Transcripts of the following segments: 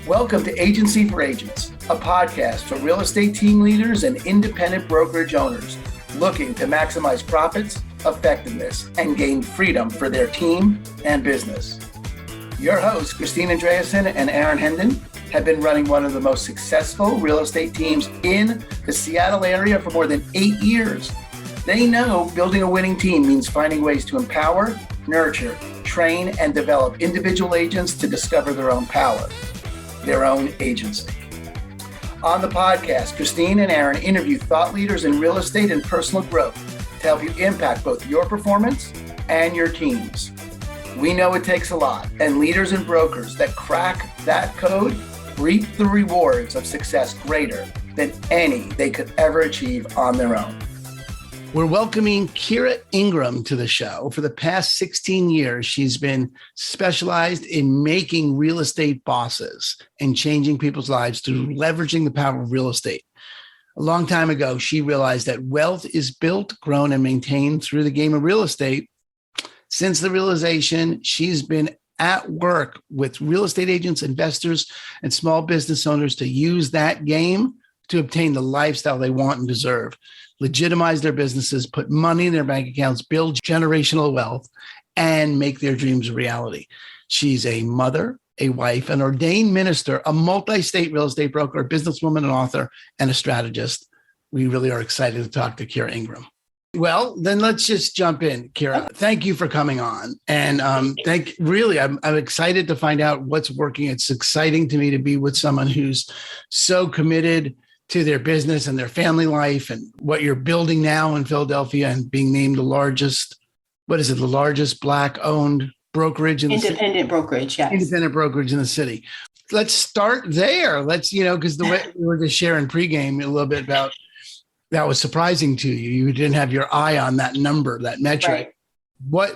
Welcome to Agency for Agents, a podcast for real estate team leaders and independent brokerage owners looking to maximize profits, effectiveness, and gain freedom for their team and business. Your hosts, Christine Andreasen and Aaron Hendon, have been running one of the most successful real estate teams in the Seattle area for more than 8 years. They know building a winning team means finding ways to empower, nurture, train, and develop individual agents to discover their own power, their own agency. On the podcast, Christine and Aaron interview thought leaders in real estate and personal growth to help you impact both your performance and your teams. We know it takes a lot, and leaders and brokers that crack that code reap the rewards of success greater than any they could ever achieve on their own. We're welcoming Keira Ingram to the show. For the past 16 years, she's been specialized in making real estate bosses and changing people's lives through leveraging the power of real estate. A long time ago, she realized that wealth is built, grown, and maintained through the game of real estate. Since the realization, she's been at work with real estate agents, investors, and small business owners to use that game to obtain the lifestyle they want and deserve, legitimize their businesses, put money in their bank accounts, build generational wealth, and make their dreams a reality. She's a mother, a wife, an ordained minister, a multi-state real estate broker, a businesswoman, an author, and a strategist. We really are excited to talk to Keira Ingram. Well, then let's just jump in, Keira. Thank you for coming on. And I'm excited to find out what's working. It's exciting to me to be with someone who's so committed to their business and their family life and what you're building now in Philadelphia and being named the largest Black-owned brokerage in the city. Independent brokerage, yes. Independent brokerage in the city. Let's start there. Because the way we were just sharing pregame a little bit about that was surprising to you. You didn't have your eye on that number, that metric. Right.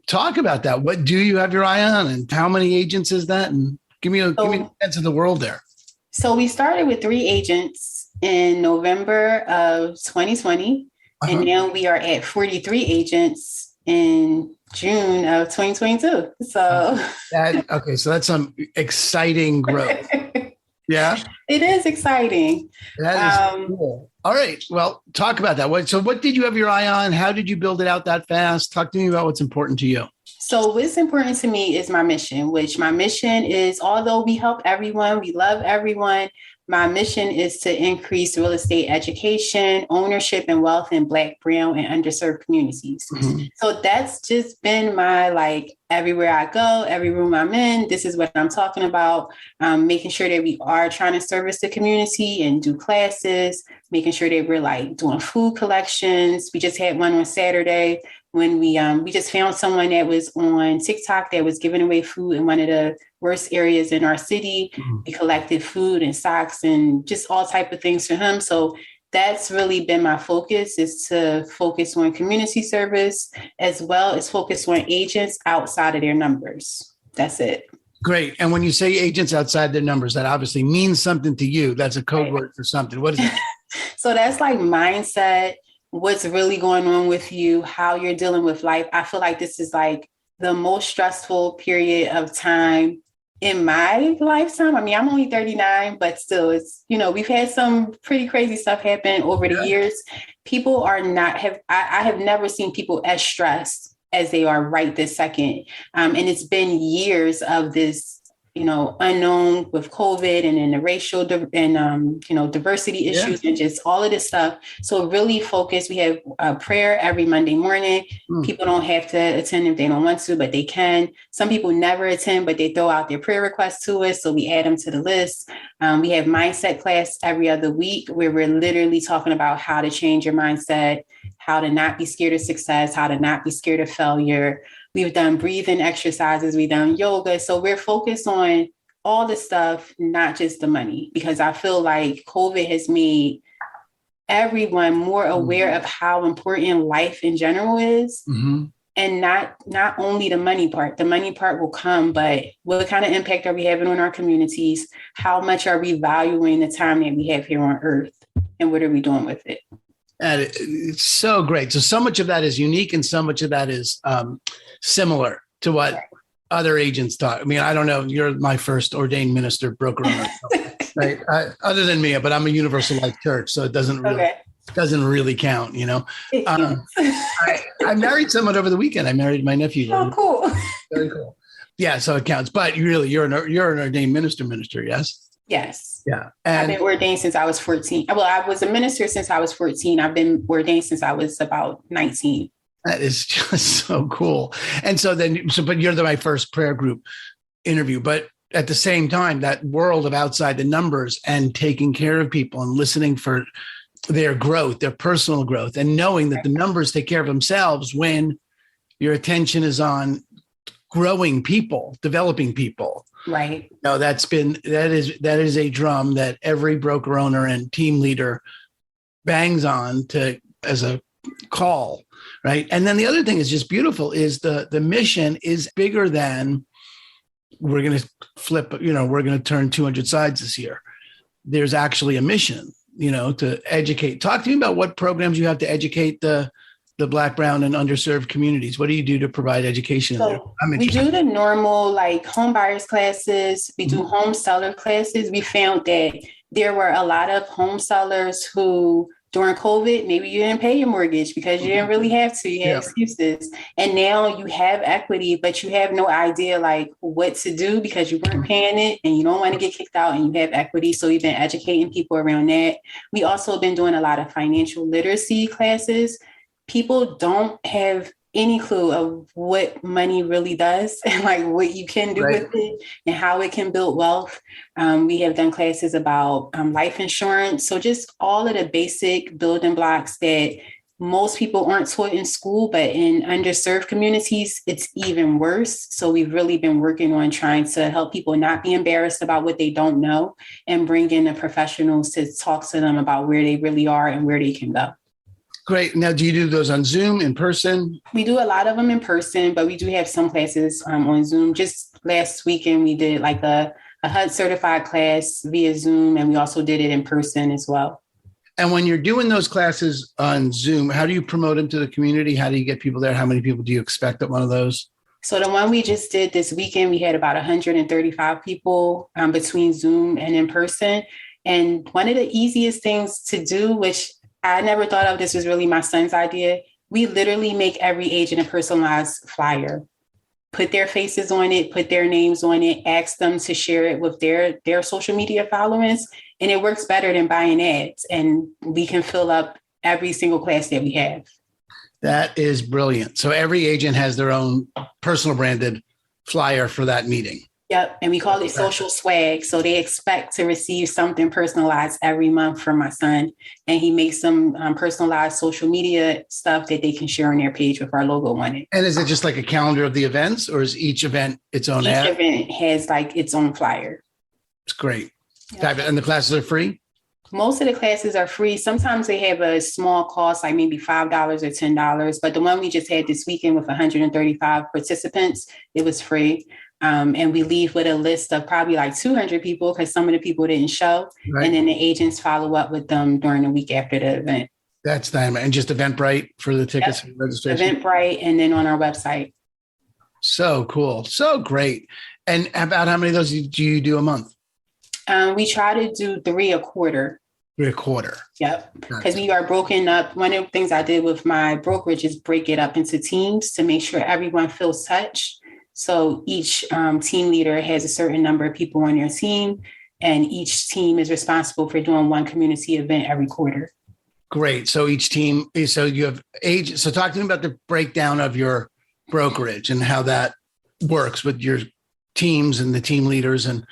Talk about that. What do you have your eye on, and how many agents is that? And give me a sense of the world there. So we started with 3 agents in November of 2020, and now we are at 43 agents in June of 2022. So that's some exciting growth. Yeah, it is exciting. That is cool. All right. Well, talk about that. What did you have your eye on? How did you build it out that fast? Talk to me about what's important to you. So what's important to me is my mission, which my mission is, although we help everyone, we love everyone, my mission is to increase real estate education, ownership, and wealth in Black, brown, and underserved communities. Mm-hmm. So that's just been my, everywhere I go, every room I'm in, this is what I'm talking about, making sure that we are trying to service the community and do classes, making sure that we're doing food collections. We just had one on Saturday when we just found someone that was on TikTok that was giving away food in one of the worst areas in our city. Mm-hmm. We collected food and socks and just all type of things for him. So that's really been my focus, is to focus on community service as well as focus on agents outside of their numbers. That's it. Great. And when you say agents outside their numbers, that obviously means something to you. That's a code word for something. What is it? So that's mindset, what's really going on with you, how you're dealing with life. I feel like this is the most stressful period of time in my lifetime. I mean, I'm only 39, but still it's, we've had some pretty crazy stuff happen over the years. People are I have never seen people as stressed as they are right this second. And it's been years of this, unknown with COVID and then the racial and, diversity issues and just all of this stuff. So really focus. We have a prayer every Monday morning. People don't have to attend if they don't want to, but they can. Some people never attend, but they throw out their prayer requests to us. So we add them to the list. We have mindset class every other week where we're literally talking about how to change your mindset, how to not be scared of success, how to not be scared of failure. We've done breathing exercises. We've done yoga. So we're focused on all the stuff, not just the money, because I feel like COVID has made everyone more aware of how important life in general is. Mm-hmm. And not only the money part will come, but what kind of impact are we having on our communities? How much are we valuing the time that we have here on earth? And what are we doing with it? And it's so great. So much of that is unique and so much of that is similar to what other agents talk. I mean, I don't know. You're my first ordained minister broker owner, right? Other than me, but I'm a Universal Life Church, so it doesn't really count, you know. I married someone over the weekend. I married my nephew. Oh, cool. Very cool. Yeah, so it counts. But you're an ordained minister, yes? Yes. Yeah. And I've been ordained since I was 14. Well, I was a minister since I was 14. I've been ordained since I was about 19. That is just so cool. And so but you're my first prayer group interview. But at the same time, that world of outside the numbers and taking care of people and listening for their growth, their personal growth, and knowing that the numbers take care of themselves when your attention is on growing people, developing people. Right. No, that is a drum that every broker owner and team leader bangs on as a call, right? And then the other thing is just beautiful is the mission is bigger than we're going to flip, we're going to turn 200 sides this year. There's actually a mission, to educate. Talk to me about what programs you have to educate the Black, brown, and underserved communities. What do you do to provide education? So we do the normal home buyers classes. We do home seller classes. We found that there were a lot of home sellers who during COVID, maybe you didn't pay your mortgage because you didn't really have to. You had excuses. And now you have equity, but you have no idea what to do because you weren't paying it and you don't want to get kicked out and you have equity. So we've been educating people around that. We also been doing a lot of financial literacy classes. People don't have any clue of what money really does and what you can do with it and how it can build wealth. We have done classes about life insurance. So just all of the basic building blocks that most people aren't taught in school, but in underserved communities, it's even worse. So we've really been working on trying to help people not be embarrassed about what they don't know and bring in the professionals to talk to them about where they really are and where they can go. Great. Now, do you do those on Zoom, in person? We do a lot of them in person, but we do have some classes on Zoom. Just last weekend, we did a HUD certified class via Zoom, and we also did it in person as well. And when you're doing those classes on Zoom, how do you promote them to the community? How do you get people there? How many people do you expect at one of those? So the one we just did this weekend, we had about 135 people between Zoom and in person. And one of the easiest things to do, which I never thought of, this was really my son's idea. We literally make every agent a personalized flyer, put their faces on it, put their names on it, ask them to share it with their social media followers. And it works better than buying ads. And we can fill up every single class that we have. That is brilliant. So every agent has their own personal branded flyer for that meeting. Yep. And we call it social swag. So they expect to receive something personalized every month from my son. And he makes some personalized social media stuff that they can share on their page with our logo on it. And is it just like a calendar of the events, or is each event its own ad? Each event has its own flyer. It's great. Yep. And the classes are free? Most of the classes are free. Sometimes they have a small cost, like maybe $5 or $10. But the one we just had this weekend with 135 participants, it was free. And we leave with a list of probably 200 people because some of the people didn't show. Right. And then the agents follow up with them during the week after the event. That's dynamite. And just Eventbrite for the tickets and registration? Eventbrite and then on our website. So cool. So great. And about how many of those do you do a month? We try to do 3 a quarter. 3 a quarter. Yep. Because we are broken up. One of the things I did with my brokerage is break it up into teams to make sure everyone feels touched. So each team leader has a certain number of people on their team, and each team is responsible for doing one community event every quarter. Great. So each team, so you have agents. So talk to me about the breakdown of your brokerage and how that works with your teams and the team leaders, and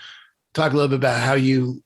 talk a little bit about how you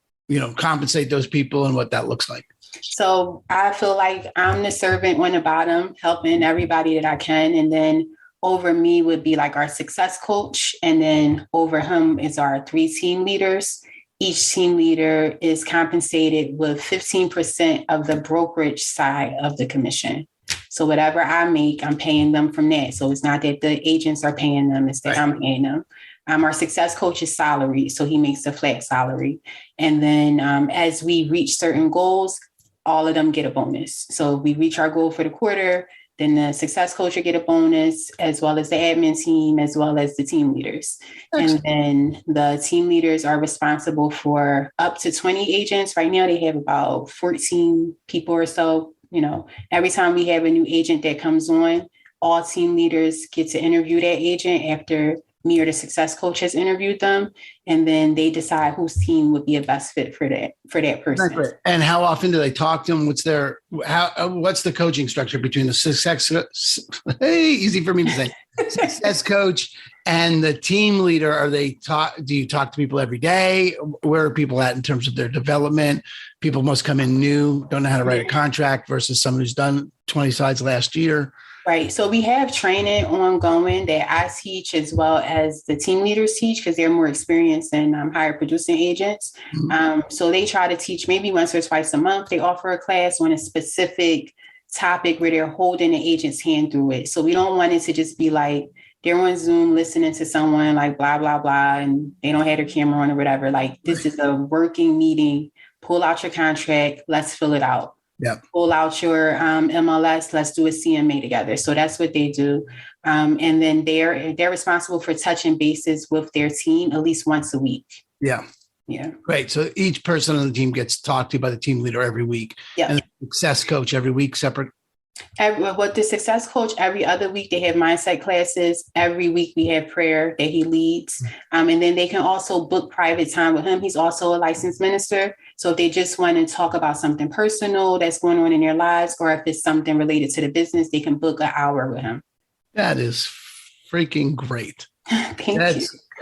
compensate those people and what that looks like. So I feel like I'm the servant on the bottom, helping everybody that I can. And then over me would be our success coach. And then over him is our 3 team leaders. Each team leader is compensated with 15% of the brokerage side of the commission. So whatever I make, I'm paying them from that. So it's not that the agents are paying them, it's that I'm paying them. Our success coach is salary, so he makes a flat salary. And then as we reach certain goals, all of them get a bonus. So we reach our goal for the quarter, Then the success coach will get a bonus, as well as the admin team, as well as the team leaders. Excellent. And then the team leaders are responsible for up to 20 agents. Right now, they have about 14 people or so. Every time we have a new agent that comes on, all team leaders get to interview that agent after me or the success coach has interviewed them, and then they decide whose team would be a best fit for that person. Great. And how often do they talk to them? What's the coaching structure between the success? Easy for me to say. Success coach and the team leader. Do you talk to people every day? Where are people at in terms of their development? People must come in new, don't know how to write a contract versus someone who's done 20 slides last year. Right. So we have training ongoing that I teach as well as the team leaders teach, because they're more experienced than higher producing agents. Mm-hmm. So they try to teach maybe once or twice a month. They offer a class on a specific topic where they're holding the agent's hand through it. So we don't want it to just be like they're on Zoom listening to someone like blah, blah, blah, and they don't have their camera on or whatever. Like, this is a working meeting. Pull out your contract. Let's fill it out. Yeah. Pull out your MLS. Let's do a CMA together. So that's what they do. And then they're responsible for touching bases with their team at least once a week. Yeah. Yeah. Great. So each person on the team gets talked to by the team leader every week. Yeah. And the success coach every week separate. With the success coach, every other week they have mindset classes. Every week we have prayer that he leads. And then they can also book private time with him. He's also a licensed minister. So if they just want to talk about something personal that's going on in their lives, or if it's something related to the business, they can book an hour with him. That is freaking great. Thank you.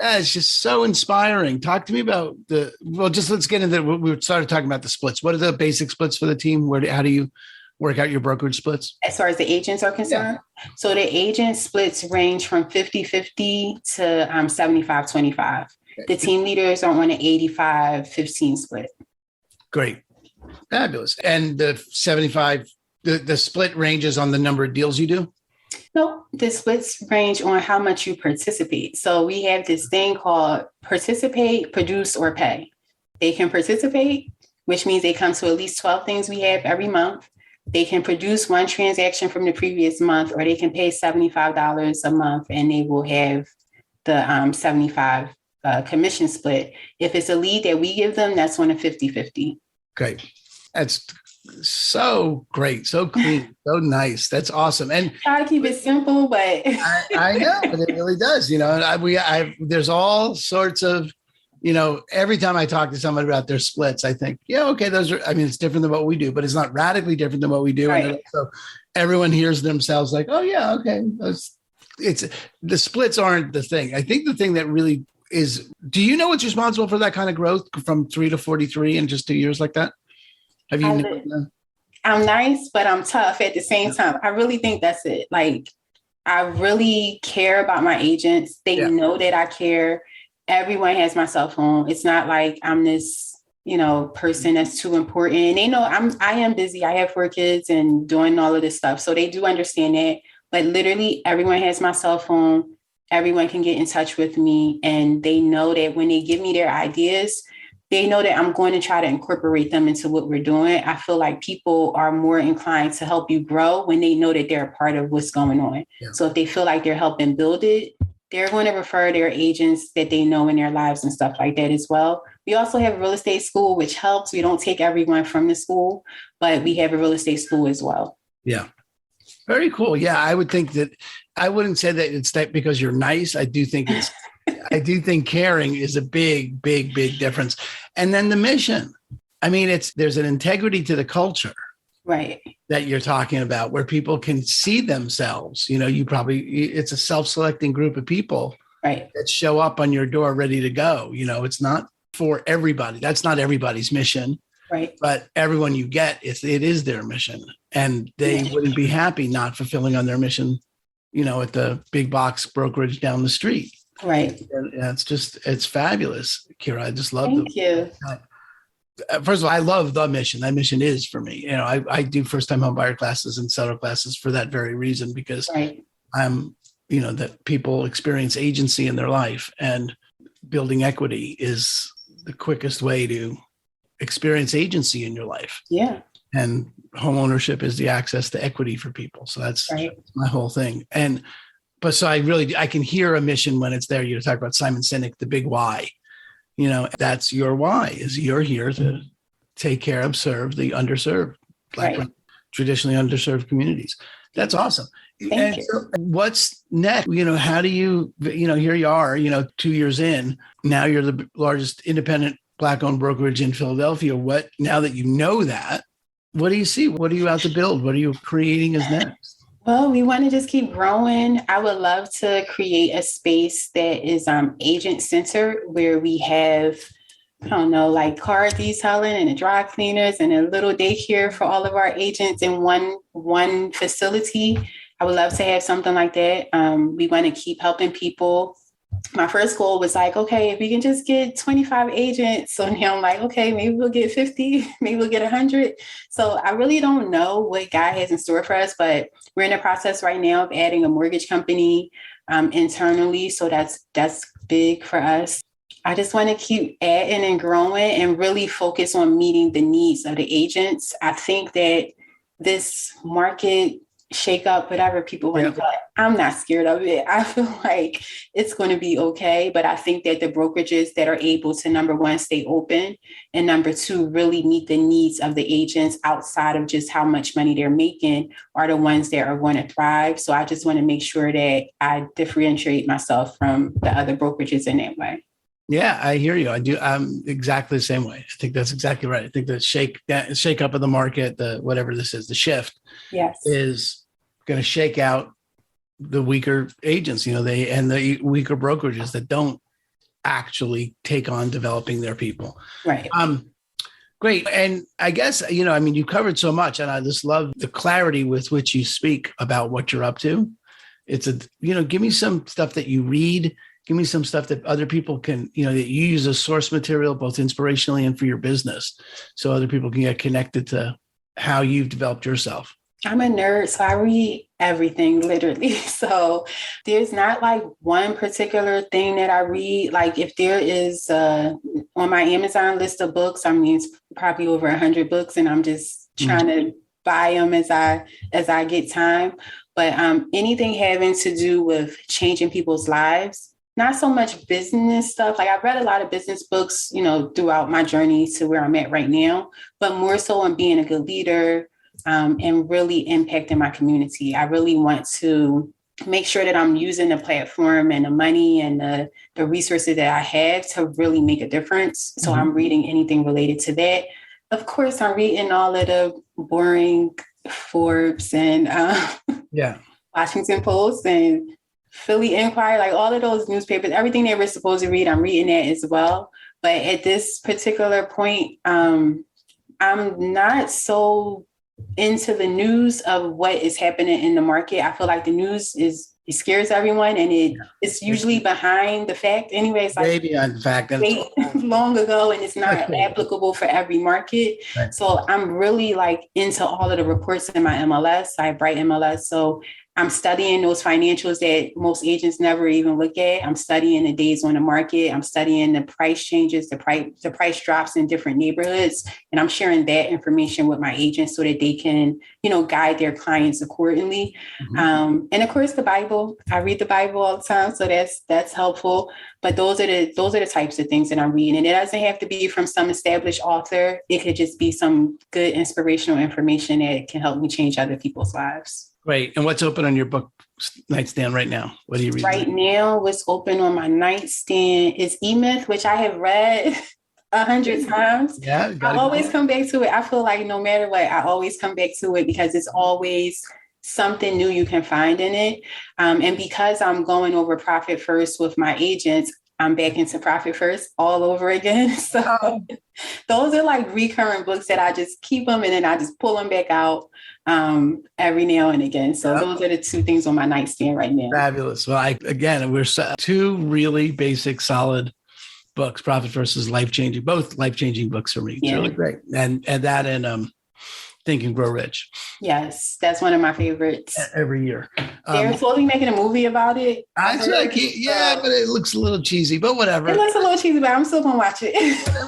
That's just so inspiring. Talk to me about let's get into we started talking about the splits. What are the basic splits for the team? How do you work out your brokerage splits? As far as the agents are concerned? Yeah. So the agent splits range from 50-50 to 75-25. Okay. The team leaders are on an 85-15 split. Great. Fabulous. And the 75, the split ranges on the number of deals you do? No, the splits range on how much you participate. So we have this thing called participate, produce, or pay. They can participate, which means they come to at least 12 things we have every month. They can produce one transaction from the previous month, or they can pay $75 a month and they will have the 75 commission split. If it's a lead that we give them, that's on a 50-50. Great. That's so great. So clean. So nice. That's awesome. And try to keep it simple, but I know, but it really does. There's all sorts of, every time I talk to somebody about their splits, I think, okay, it's different than what we do, but it's not radically different than what we do. Right. And so everyone hears themselves like, oh yeah, okay. It's the splits aren't the thing. I think the thing that really is, do you know what's responsible for that kind of growth from 3 to 43 in just 2 years like that? Have you? I'm nice, but I'm tough at the same time. I really think that's it. Like, I really care about my agents. They know that I care. Everyone has my cell phone. It's not like I'm this, person that's too important. And they know I am busy. I have 4 kids and doing all of this stuff. So they do understand that. But literally everyone has my cell phone. Everyone can get in touch with me. And they know that when they give me their ideas, they know that I'm going to try to incorporate them into what we're doing. I feel like people are more inclined to help you grow when they know that they're a part of what's going on. Yeah. So if they feel like they're helping build it, they're going to refer their agents that they know in their lives and stuff like that as well. We also have a real estate school, which helps. We don't take everyone from the school, but we have a real estate school as well. Yeah. Very cool. Yeah. I would think that I wouldn't say that it's that because you're nice. I do think caring is a big, big, big difference. And then the mission. I mean, there's an integrity to the culture. Right. That you're talking about where people can see themselves. It's a self-selecting group of people right. that show up on your door ready to go. It's not for everybody. That's not everybody's mission. Right. But everyone you get, it is their mission. And they wouldn't be happy not fulfilling on their mission, at the big box brokerage down the street. Right. And it's fabulous, Keira. I just love Thank you. First of all, I love the mission. That mission is for me. I do first-time home buyer classes and seller classes for that very reason, because I'm, that people experience agency in their life, and building equity is the quickest way to experience agency in your life. Yeah. And home ownership is the access to equity for people. So that's my whole thing. But so I can hear a mission when it's there. You talk about Simon Sinek, the big why. That's your why, is you're here to take care of, serve the underserved, traditionally underserved communities. That's awesome. Thank you. So what's next? How do you, here you are, 2 years in, now you're the largest independent Black-owned brokerage in Philadelphia. Now that you know that, what do you see? What are you out to build? What are you creating as next? Well, we want to just keep growing. I would love to create a space that is agent-centered, where we have, like car detailing and the dry cleaners and a little daycare for all of our agents in one facility. I would love to have something like that. We want to keep helping people. My first goal was like, okay, if we can just get 25 agents. So now I'm like, okay, maybe we'll get 50, maybe we'll get 100. So I really don't know what God has in store for us, but we're in the process right now of adding a mortgage company internally. So that's big for us. I just want to keep adding and growing and really focus on meeting the needs of the agents. I think that this market shake up, whatever people want to call it, I'm not scared of it. I feel like it's going to be okay. But I think that the brokerages that are able to, number one, stay open, and number two, really meet the needs of the agents outside of just how much money they're making, are the ones that are going to thrive. So I just want to make sure that I differentiate myself from the other brokerages in that way. Yeah, I hear you. I do. I'm exactly the same way. I think that's exactly right. I think the shake up of the market, the whatever this is, the shift, is going to shake out the weaker agents, and the weaker brokerages that don't actually take on developing their people. Right. Great. And I guess, you covered so much, and I just love the clarity with which you speak about what you're up to. It's give me some stuff that you read. Give me some stuff that other people can, that you use as source material, both inspirationally and for your business, so other people can get connected to how you've developed yourself. I'm a nerd, so I read everything, literally. So there's not like one particular thing that I read. Like if there is on my Amazon list of books, it's probably over 100 books, and I'm just trying to buy them as I get time. But anything having to do with changing people's lives. Not so much business stuff. Like I've read a lot of business books, throughout my journey to where I'm at right now, but more so on being a good leader and really impacting my community. I really want to make sure that I'm using the platform and the money and the resources that I have to really make a difference. So I'm reading anything related to that. Of course, I'm reading all of the boring Forbes and Washington Post and Philly Inquirer, like all of those newspapers, everything they were supposed to read, I'm reading that as well. But at this particular point, I'm not so into the news of what is happening in the market. I feel like the news it scares everyone, and it's usually behind the fact. Anyway, it's like way behind the fact long ago, and it's not applicable for every market. Right. So I'm really like into all of the reports in my MLS. I have Bright MLS, so I'm studying those financials that most agents never even look at. I'm studying the days on the market. I'm studying the price changes, the price drops in different neighborhoods. And I'm sharing that information with my agents so that they can, guide their clients accordingly. And of course, the Bible. I read the Bible all the time, so that's helpful. But those are the types of things that I'm reading. And it doesn't have to be from some established author. It could just be some good inspirational information that can help me change other people's lives. Great. And what's open on your book nightstand right now? What are you reading? Right now, what's open on my nightstand is E-Myth, which I have read 100 times. Yeah, I always come back to it. I feel like no matter what, I always come back to it because it's always something new you can find in it. And because I'm going over Profit First with my agents, I'm back into Profit First all over again. So those are like recurring books that I just keep them and then I just pull them back out every now and again. So those are the two things on my nightstand right now. Fabulous. Well, we're two really basic, solid books, Profit First is life-changing, both life-changing books for me. It's really great. And Think and Grow Rich. Yes, that's one of my favorites. Every year. They're totally making a movie about it. But it looks a little cheesy, but whatever. It looks a little cheesy, but I'm still going to watch it.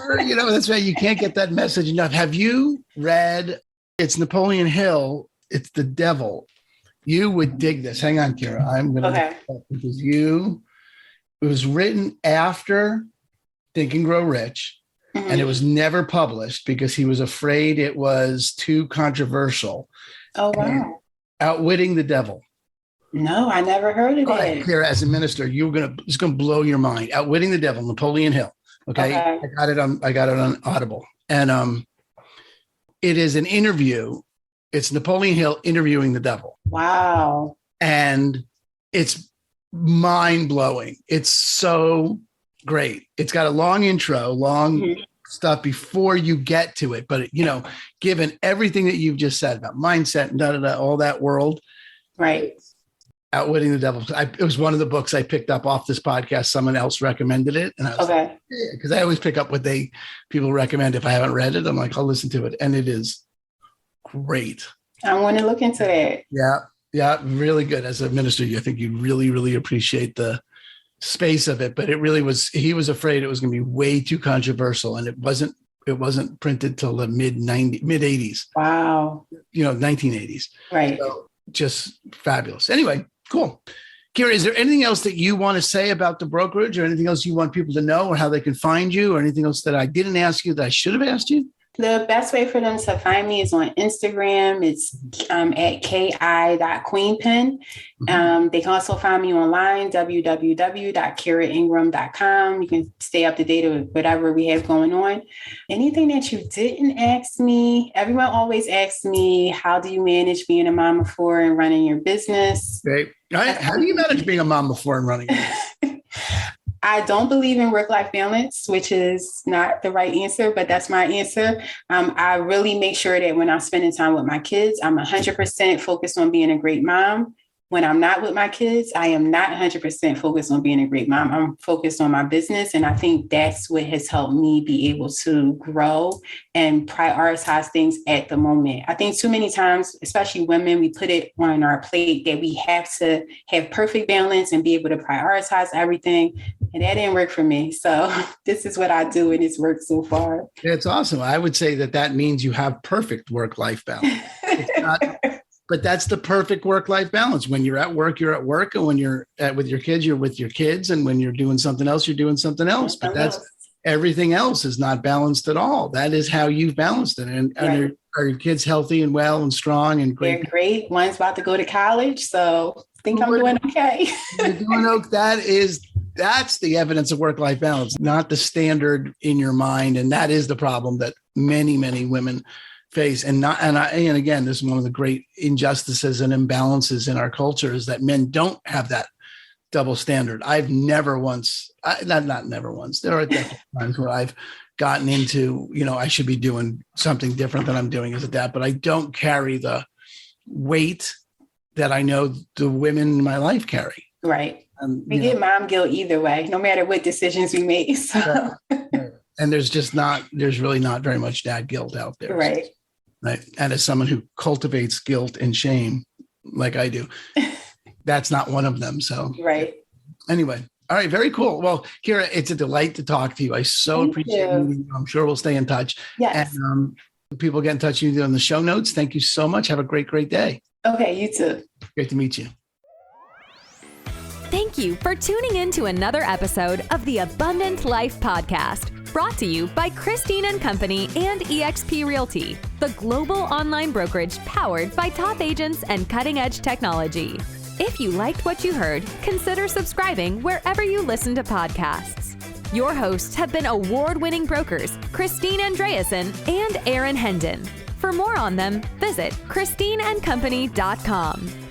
Whatever, that's why you can't get that message enough. Have you read It's Napoleon Hill. It's the devil. You would dig this. Hang on, Keira. I'm going to because it was written after Think and Grow Rich, and it was never published because he was afraid it was too controversial. Oh, wow. Outwitting the Devil. No, I never heard of it. Keira, as a minister, it's going to blow your mind. Outwitting the Devil, Napoleon Hill. Okay. I got it on Audible. And it is an interview. It's Napoleon Hill interviewing the devil. Wow. And it's mind-blowing. It's so great. It's got a long intro, stuff before you get to it. But, given everything that you've just said about mindset and all that world. Right. Outwitting the Devil. It was one of the books I picked up off this podcast. Someone else recommended it. And I was like, because I always pick up what people recommend. If I haven't read it, I'm like, I'll listen to it. And it is great. I want to look into that. Yeah. Really good. As a minister, I think you really, really appreciate the space of it. But it really was, he was afraid it was going to be way too controversial. And it wasn't printed till the mid 80s. Wow. 1980s. Right. So just fabulous. Anyway, cool. Keira, is there anything else that you want to say about the brokerage or anything else you want people to know or how they can find you or anything else that I didn't ask you that I should have asked you? The best way for them to find me is on Instagram. It's at ki.queenpen. They can also find me online, www.keiraingram.com. You can stay up to date with whatever we have going on. Anything that you didn't ask me, everyone always asks me, how do you manage being a mom of four and running your business? Okay. How do you manage being a mom of four and running it? I don't believe in work-life balance, which is not the right answer, but that's my answer. I really make sure that when I'm spending time with my kids, I'm 100% focused on being a great mom. When I'm not with my kids, I am not 100% focused on being a great mom. I'm focused on my business. And I think that's what has helped me be able to grow and prioritize things at the moment. I think too many times, especially women, we put it on our plate that we have to have perfect balance and be able to prioritize everything. And that didn't work for me. So this is what I do, and it's worked so far. It's awesome. I would say that means you have perfect work-life balance. It's not, but that's the perfect work-life balance. When you're at work, you're at work. And when you're with your kids, you're with your kids. And when you're doing something else, you're doing something else. But everything else is not balanced at all. That is how you've balanced it. And are your kids healthy and well and strong and great? They're great. One's about to go to college. So I think I'm doing okay. You're doing okay. That's the evidence of work-life balance, not the standard in your mind. And that is the problem that many, many women face. And again, this is one of the great injustices and imbalances in our culture is that men don't have that double standard. I've never once, not never once, there are times where I've gotten into, I should be doing something different than I'm doing as a dad, but I don't carry the weight that I know the women in my life carry. Right. We get mom guilt either way, no matter what decisions we make. So. And there's really not very much dad guilt out there. Right. Right. And as someone who cultivates guilt and shame, like I do, that's not one of them. So, right. Anyway. All right. Very cool. Well, Keira, it's a delight to talk to you. I so appreciate you. I'm sure we'll stay in touch. Yes. And people get in touch with you on the show notes. Thank you so much. Have a great, great day. Okay. You too. Great to meet you. Thank you for tuning in to another episode of the Abundant Life Podcast, brought to you by Christine & Company and eXp Realty, the global online brokerage powered by top agents and cutting-edge technology. If you liked what you heard, consider subscribing wherever you listen to podcasts. Your hosts have been award-winning brokers Christine Andreasen and Aaron Hendon. For more on them, visit christineandcompany.com.